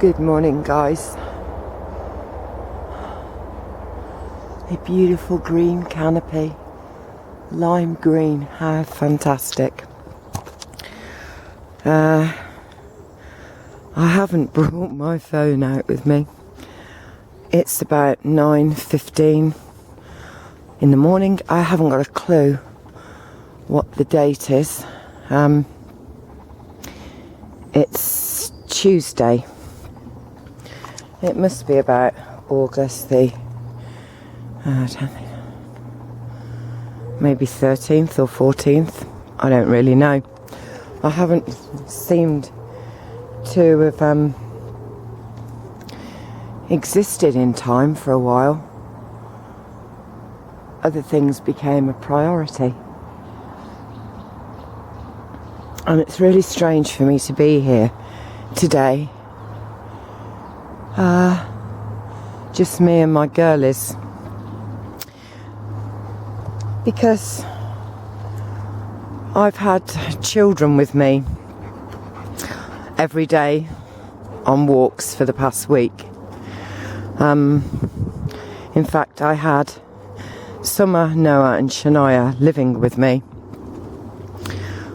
Good morning, guys. A beautiful green canopy, lime green, how fantastic. I haven't brought my phone out with me. It's about 9:15 in the morning. I haven't got a clue what the date is. It's Tuesday. It must be about August the maybe 13th or 14th. I don't really know. I haven't seemed to have existed in time for a while. Other things became a priority. And it's really strange for me to be here today. Just me and my girlies. Because I've had children with me every day on walks for the past week. In fact, I had Summer, Noah and Shania living with me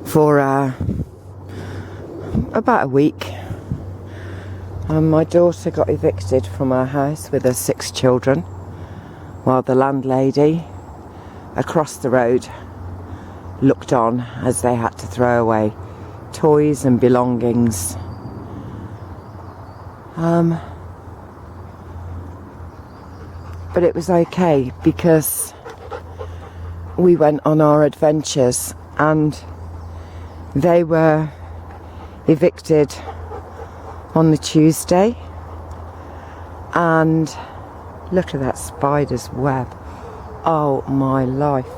for about a week. My daughter got evicted from our house with her 6 children, while the landlady across the road looked on as they had to throw away toys and belongings. But it was okay because we went on our adventures and they were evicted on the Tuesday, and look at that spider's web. Oh my life,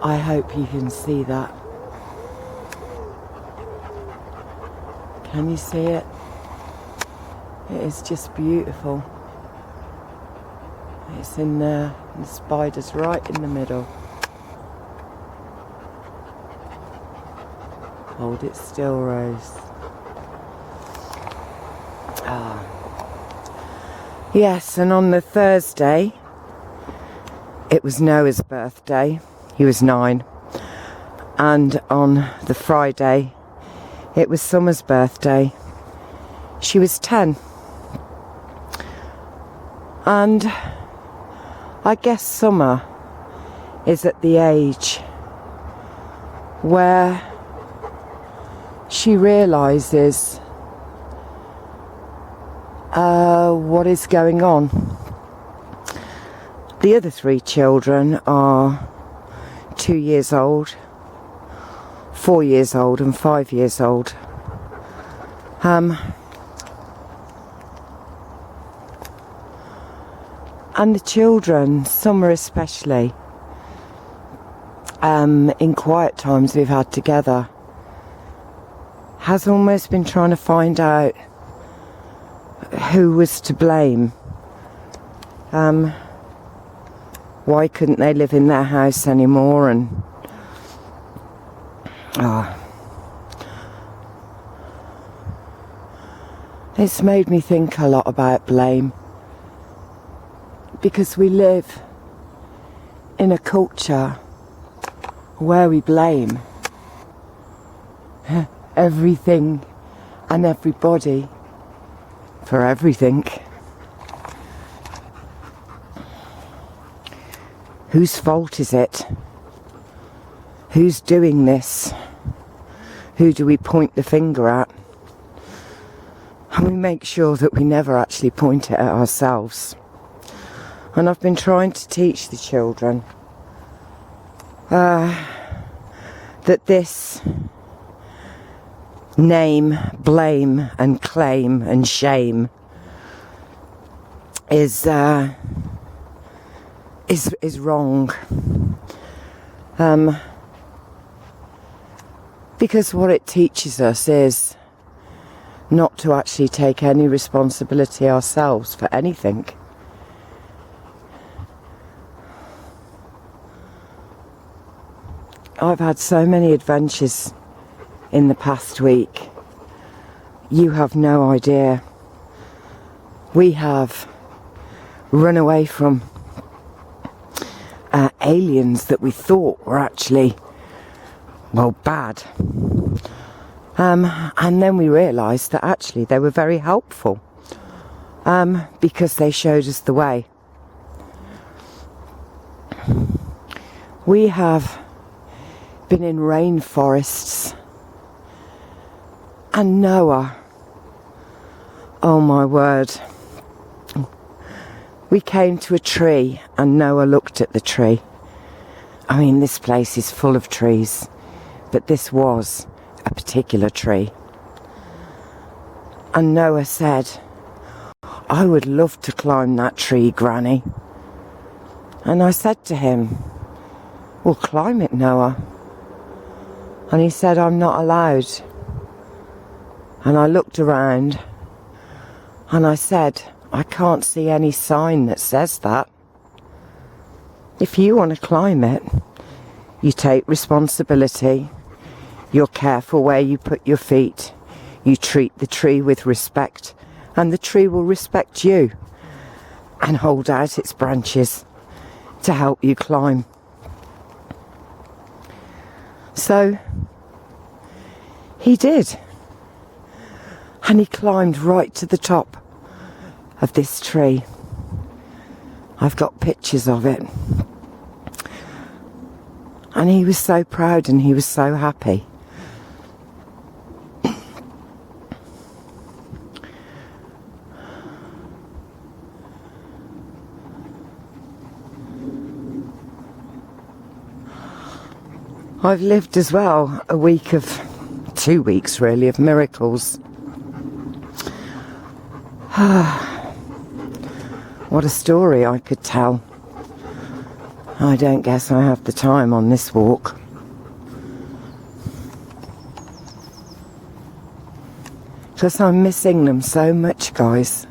I hope you can see that. Can you see it? It is just beautiful. It's in there, and the spider's right in the middle. Hold it still, Rose. Yes, and on the Thursday, it was Noah's birthday. He was 9. And on the Friday, it was Summer's birthday. She was 10. And I guess Summer is at the age where she realises what is going on. The other 3 children are 2 years old, 4 years old and 5 years old. And the children, Summer especially, in quiet times we've had together, has almost been trying to find out who was to blame. Why couldn't they live in their house anymore? And it's made me think a lot about blame, because we live in a culture where we blame everything and everybody for everything. Whose fault is it? Who's doing this? Who do we point the finger at? And we make sure that we never actually point it at ourselves. And I've been trying to teach the children that this name, blame and claim and shame is wrong. Because what it teaches us is not to actually take any responsibility ourselves for anything. I've had so many adventures in the past week. You have no idea. We have run away from aliens that we thought were actually, well, bad. And then we realised that actually they were very helpful, because they showed us the way. We have been in rainforests, and Noah, oh my word, we came to a tree and Noah looked at the tree. I mean, this place is full of trees, but this was a particular tree. And Noah said, I would love to climb that tree, Granny. And I said to him, well, climb it, Noah. And he said, I'm not allowed. And I looked around and I said, I can't see any sign that says that. If you want to climb it, you take responsibility, you're careful where you put your feet, you treat the tree with respect, and the tree will respect you and hold out its branches to help you climb. So he did, and he climbed right to the top of this tree. I've got pictures of it. And he was so proud and he was so happy. I've lived as well a week of, 2 weeks really, of miracles. What a story I could tell. I don't guess I have the time on this walk. Because I'm missing them so much, guys.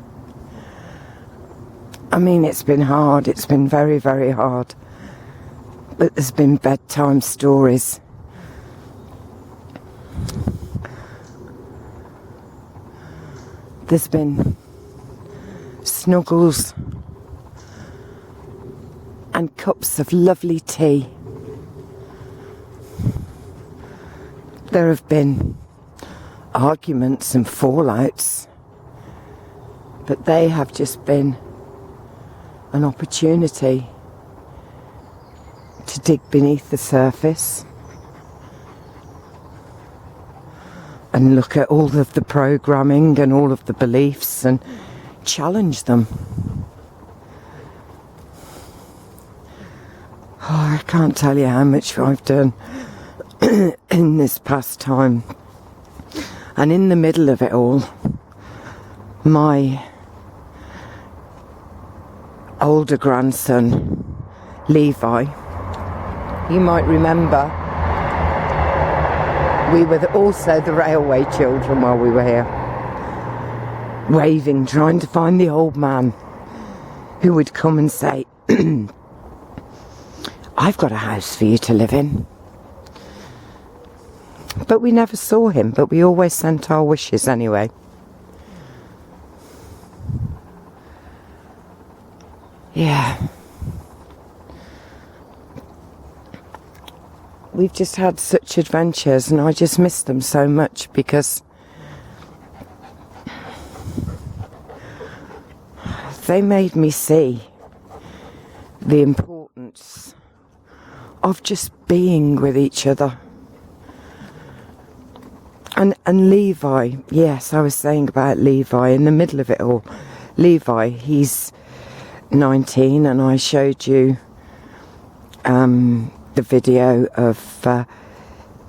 I mean, it's been hard. It's been very, very hard. But there's been bedtime stories. There's been snuggles and cups of lovely tea. There have been arguments and fallouts, but they have just been an opportunity to dig beneath the surface and look at all of the programming and all of the beliefs and challenge them. Oh, I can't tell you how much I've done in this past time. And in the middle of it all, my older grandson, Levi, you might remember, we were also the railway children while we were here, waving, trying to find the old man who would come and say, I've got a house for you to live in. But we never saw him, but we always sent our wishes anyway. Yeah. We've just had such adventures and I just miss them so much because they made me see the importance of just being with each other. And Levi, yes, I was saying about Levi in the middle of it all. Levi, he's 19 and I showed you the video of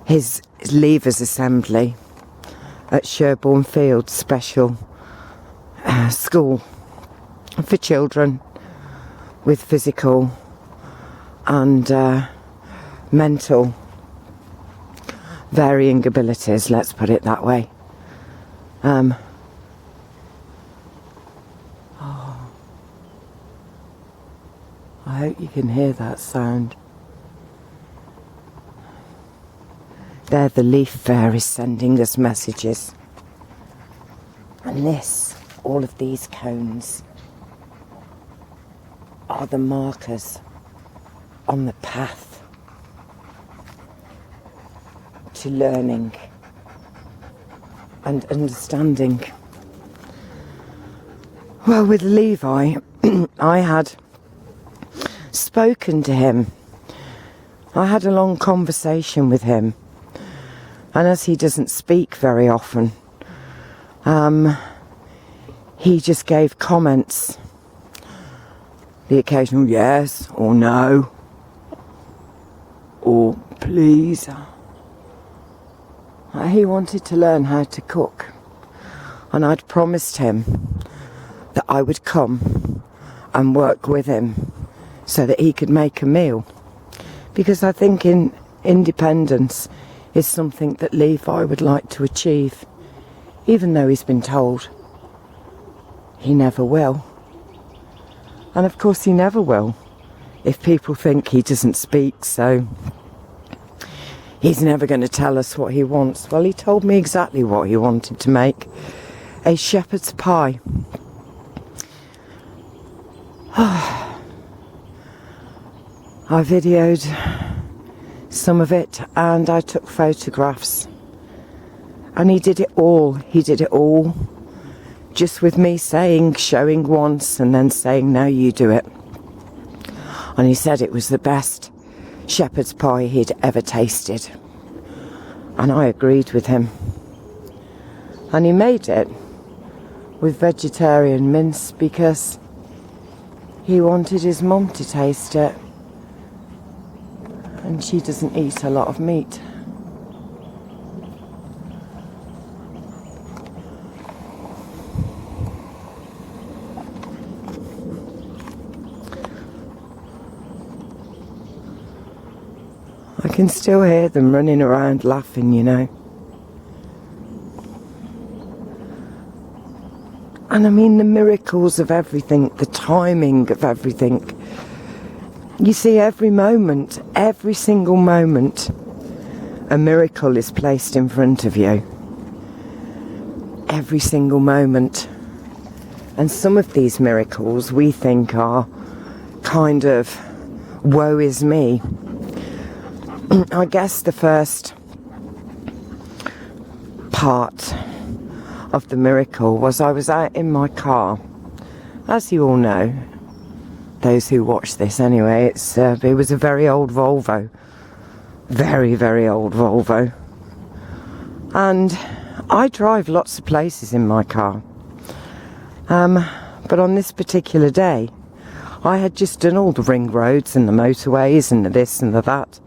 his Leavers Assembly at Sherborne Field Special School for children with physical and mental varying abilities, let's put it that way. Oh, I hope you can hear that sound. There the leaf fairies sending us messages. And this all of these cones are the markers on the path to learning and understanding. Well, with Levi, I had spoken to him. I had a long conversation with him, and as he doesn't speak very often, he just gave comments, the occasional yes or no or please. He wanted to learn how to cook, and I'd promised him that I would come and work with him so that he could make a meal, because I think independence is something that Levi would like to achieve, even though he's been told he never will. And of course he never will if people think he doesn't speak, so he's never going to tell us what he wants. Well, he told me exactly what he wanted to make: a shepherd's pie. I videoed some of it and I took photographs, and he did it all just with me showing once and then saying, no, you do it. And he said it was the best shepherd's pie he'd ever tasted, and I agreed with him. And he made it with vegetarian mince because he wanted his mum to taste it, and she doesn't eat a lot of meat. I can still hear them running around laughing, you know. And I mean the miracles of everything, the timing of everything. You see, every moment, every single moment, a miracle is placed in front of you. Every single moment. And some of these miracles we think are kind of woe is me. I guess the first part of the miracle was I was out in my car. As you all know, those who watch this anyway, it was a very old Volvo. Very, very old Volvo. And I drive lots of places in my car. But on this particular day, I had just done all the ring roads and the motorways and the this and the that.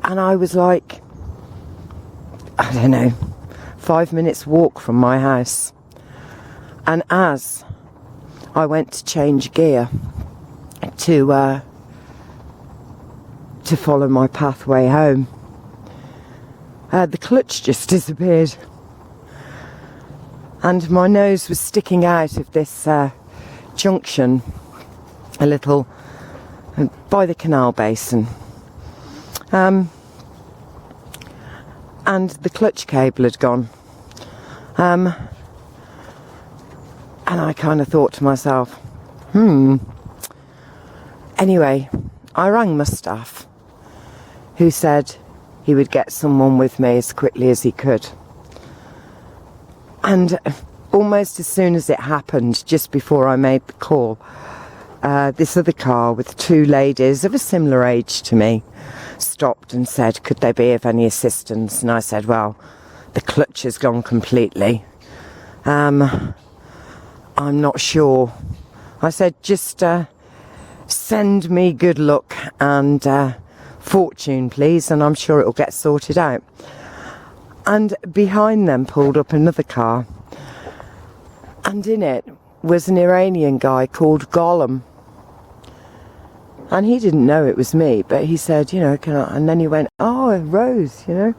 And I was like, I don't know, 5 minutes walk from my house. And as I went to change gear to follow my pathway home, the clutch just disappeared. And my nose was sticking out of this junction, a little, by the canal basin. And the clutch cable had gone. And I kind of thought to myself, Anyway, I rang Mustaf, who said he would get someone with me as quickly as he could. And almost as soon as it happened, just before I made the call, this other car with two ladies of a similar age to me stopped and said, could they be of any assistance? And I said, well, the clutch has gone completely. I'm not sure. I said, just send me good luck and fortune, please, and I'm sure it'll get sorted out. And behind them pulled up another car, and in it was an Iranian guy called Gollum. And he didn't know it was me, but he said, you know, can I? And then he went, oh, Rose, you know.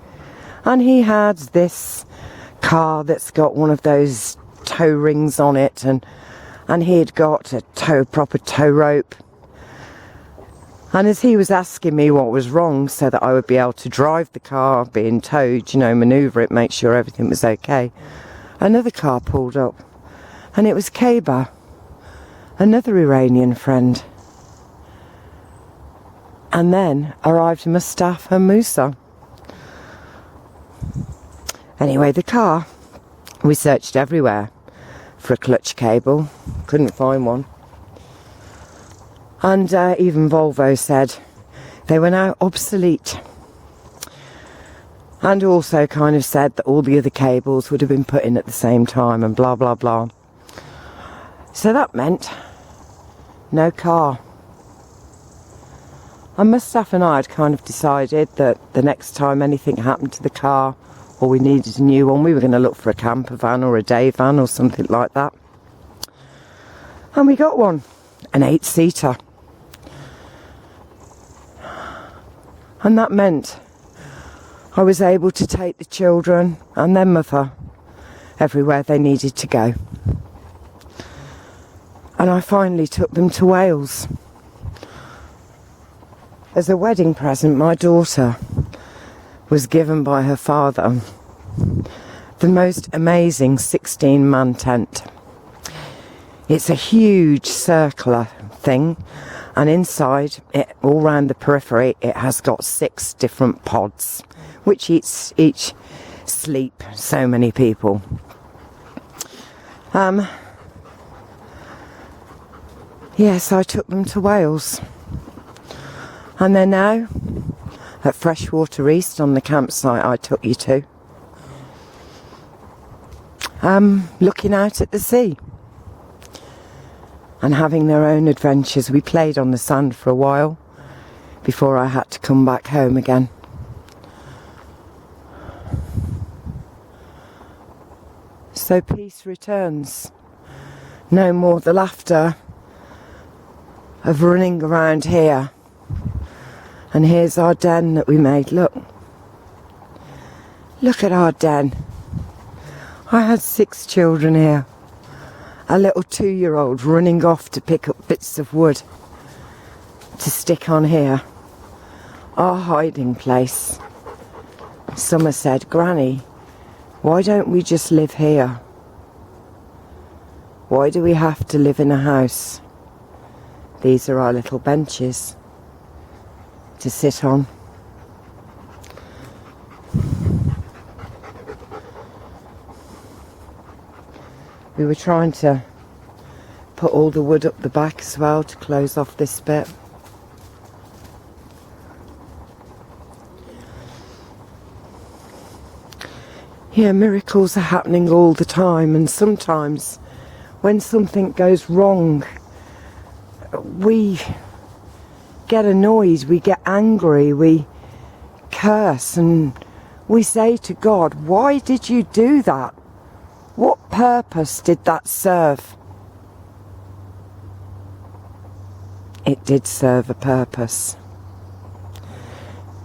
And he had this car that's got one of those tow rings on it, and he'd got a proper tow rope. And as he was asking me what was wrong so that I would be able to drive the car being towed, you know, manoeuvre it, make sure everything was okay, another car pulled up. And it was Kaba, another Iranian friend. And then arrived Mustafa and Musa. Anyway, the car, we searched everywhere for a clutch cable, couldn't find one. And even Volvo said they were now obsolete. And also kind of said that all the other cables would have been put in at the same time and blah, blah, blah. So that meant no car. And Mustafa and I had kind of decided that the next time anything happened to the car or we needed a new one, we were going to look for a camper van or a day van or something like that. And we got one, an 8-seater. And that meant I was able to take the children and their mother everywhere they needed to go. And I finally took them to Wales. As a wedding present, my daughter was given by her father the most amazing 16-man tent. It's a huge circular thing, and inside it, all round the periphery, it has got 6 different pods, which each sleep so many people. Yes, I took them to Wales. And they're now at Freshwater East on the campsite I took you to. Looking out at the sea. And having their own adventures. We played on the sand for a while before I had to come back home again. So peace returns. No more the laughter of running around here. And here's our den that we made. Look at our den. I had 6 children here. A little 2-year-old running off to pick up bits of wood to stick on here. Our hiding place. Summer said, "Granny, why don't we just live here? Why do we have to live in a house?" These are our little benches to sit on. We were trying to put all the wood up the back as well to close off this bit. Yeah, miracles are happening all the time, and sometimes when something goes wrong, we get annoyed, we get angry, we curse, and we say to God, "Why did you do that? What purpose did that serve?" It did serve a purpose.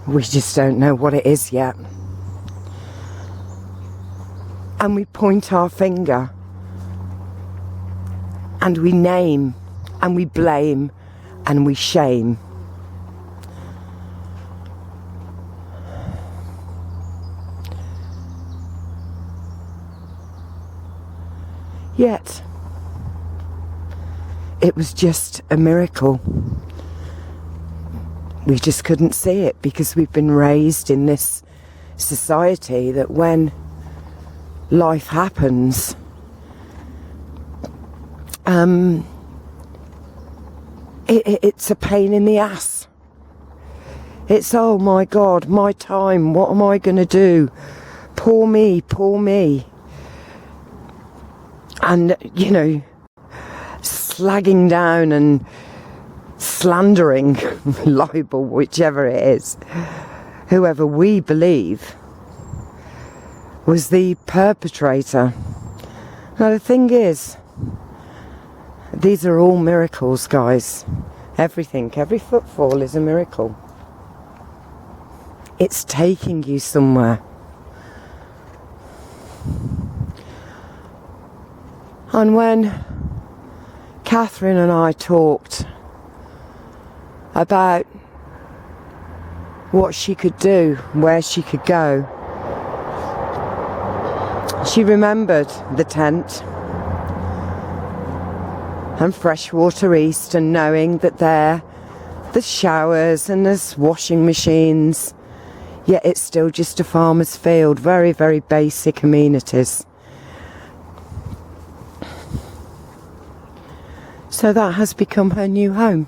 We just don't know what it is yet. And we point our finger, and we name, and we blame, and we shame. Yet, it was just a miracle. We just couldn't see it because we've been raised in this society that when life happens, it's a pain in the ass. It's, oh my God, my time, what am I going to do? Poor me, poor me. And, you know, slagging down and slandering, libel, whichever it is, whoever we believe was the perpetrator. Now the thing is, these are all miracles, guys. Everything, every footfall is a miracle. It's taking you somewhere. And when Catherine and I talked about what she could do, where she could go, she remembered the tent. and Freshwater East, and knowing that there's showers and there's washing machines, yet it's still just a farmer's field. Very, very basic amenities. So that has become her new home.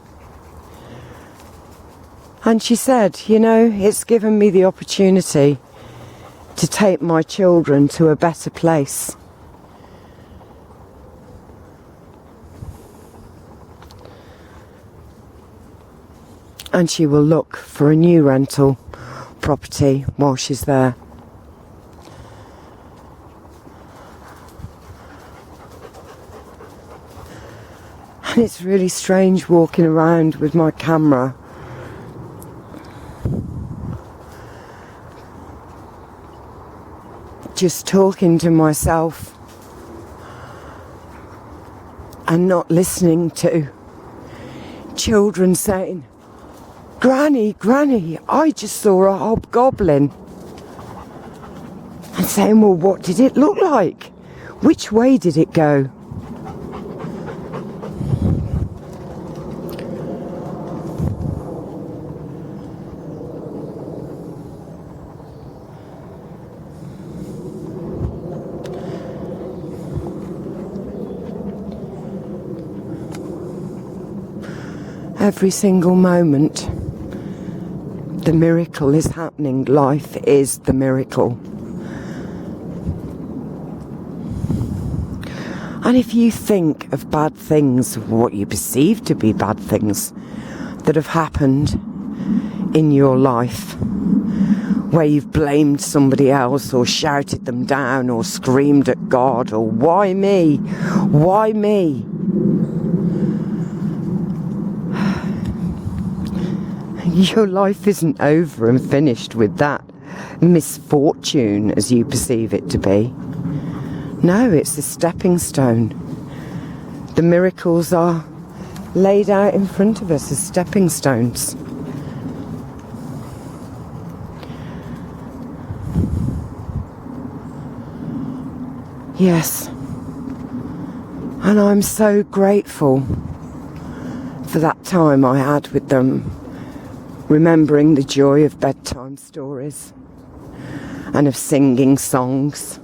And she said, you know, it's given me the opportunity to take my children to a better place. And she will look for a new rental property while she's there. And it's really strange walking around with my camera just talking to myself and not listening to children saying, "Granny, Granny, I just saw a hobgoblin." And saying, well, what did it look like? Which way did it go? Every single moment, the miracle is happening. Life is the miracle. And if you think of bad things, what you perceive to be bad things that have happened in your life, where you've blamed somebody else or shouted them down or screamed at God or why me? Why me? Your life isn't over and finished with that misfortune as you perceive it to be. No, it's a stepping stone. The miracles are laid out in front of us as stepping stones. Yes. And I'm so grateful for that time I had with them, remembering the joy of bedtime stories and of singing songs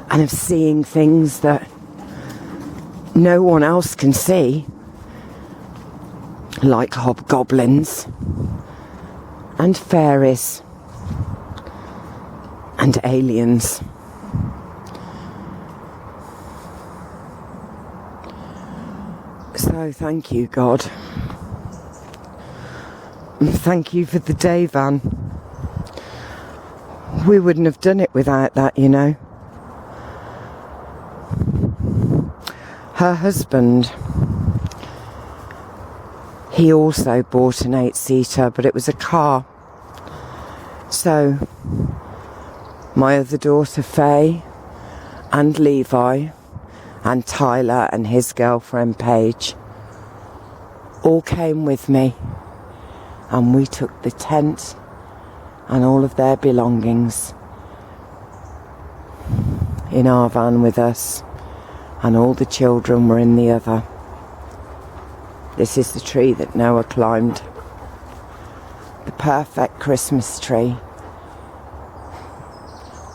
and of seeing things that no one else can see, like hobgoblins and fairies and aliens. So thank you, God. And thank you for the day van. We wouldn't have done it without that, you know. Her husband, he also bought an 8-seater, but it was a car. So my other daughter Faye and Levi and Tyler and his girlfriend Paige all came with me, and we took the tent and all of their belongings in our van with us, and all the children were in the other. This is the tree that Noah climbed, the perfect Christmas tree.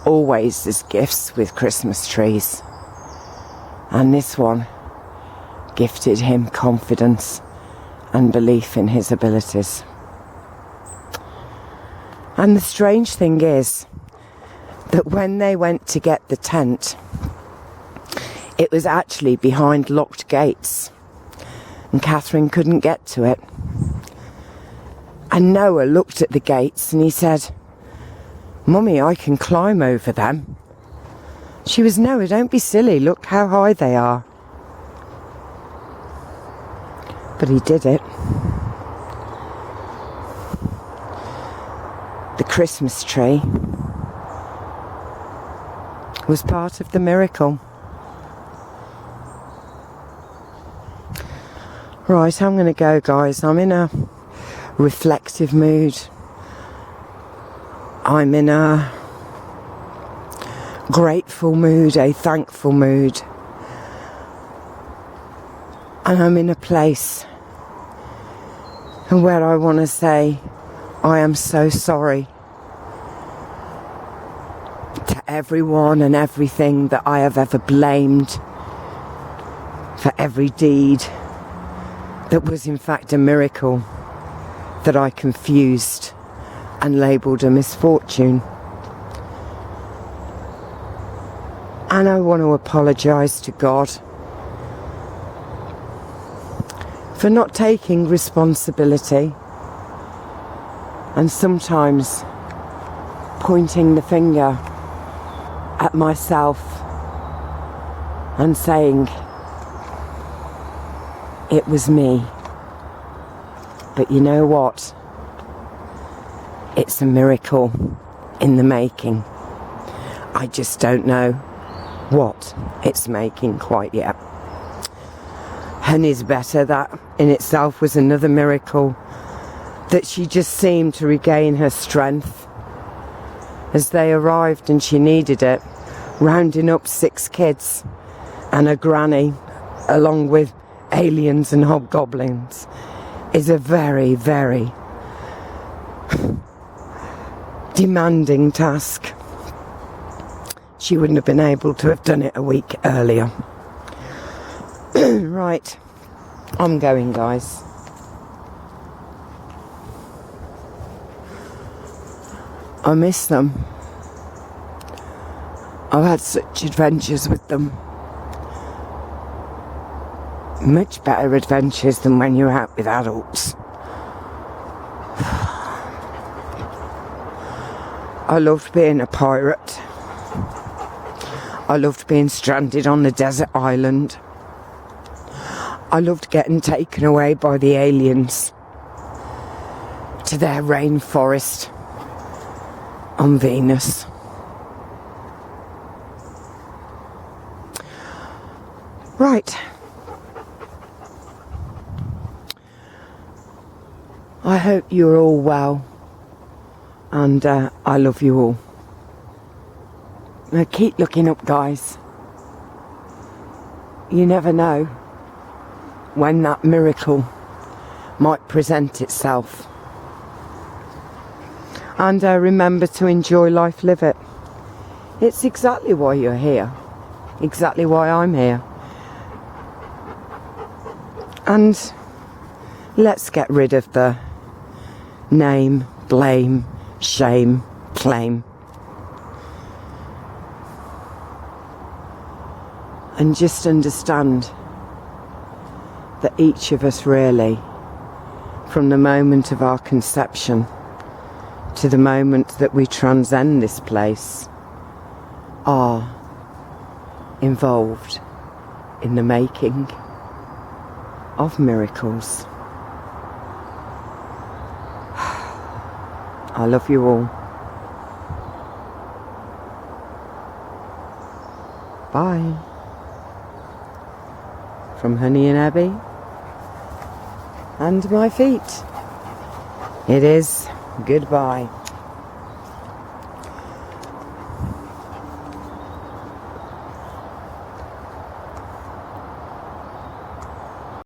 Always there's gifts with Christmas trees, and this one gifted him confidence and belief in his abilities. And the strange thing is that when they went to get the tent, it was actually behind locked gates, and Catherine couldn't get to it. And Noah looked at the gates and he said, "Mummy, I can climb over them." She was, "Noah, don't be silly, look how high they are." But he did it. The Christmas tree was part of the miracle. Right, I'm going to go, guys. I'm in a reflective mood. I'm in a grateful mood, a thankful mood. And I'm in a place where I want to say, I am so sorry to everyone and everything that I have ever blamed for every deed that was in fact a miracle that I confused and labelled a misfortune. And I want to apologise to God for not taking responsibility and sometimes pointing the finger at myself and saying it was me. But you know what? It's a miracle in the making. I just don't know what it's making quite yet. Honey's better, that in itself was another miracle, that she just seemed to regain her strength as they arrived and she needed it, rounding up 6 kids and a granny along with aliens and hobgoblins is a very, very demanding task. She wouldn't have been able to have done it a week earlier. Right, I'm going, guys. I miss them. I've had such adventures with them. Much better adventures than when you're out with adults. I loved being a pirate. I loved being stranded on the desert island. I loved getting taken away by the aliens to their rainforest on Venus. Right. I hope you're all well, and I love you all. Now keep looking up, guys. You never know when that miracle might present itself. And remember to enjoy life, live it. It's exactly why you're here. Exactly why I'm here. And let's get rid of the name, blame, shame, claim. And just understand that each of us really, from the moment of our conception to the moment that we transcend this place, are involved in the making of miracles. I love you all. Bye. From Honey and Abby and my feet, it is goodbye.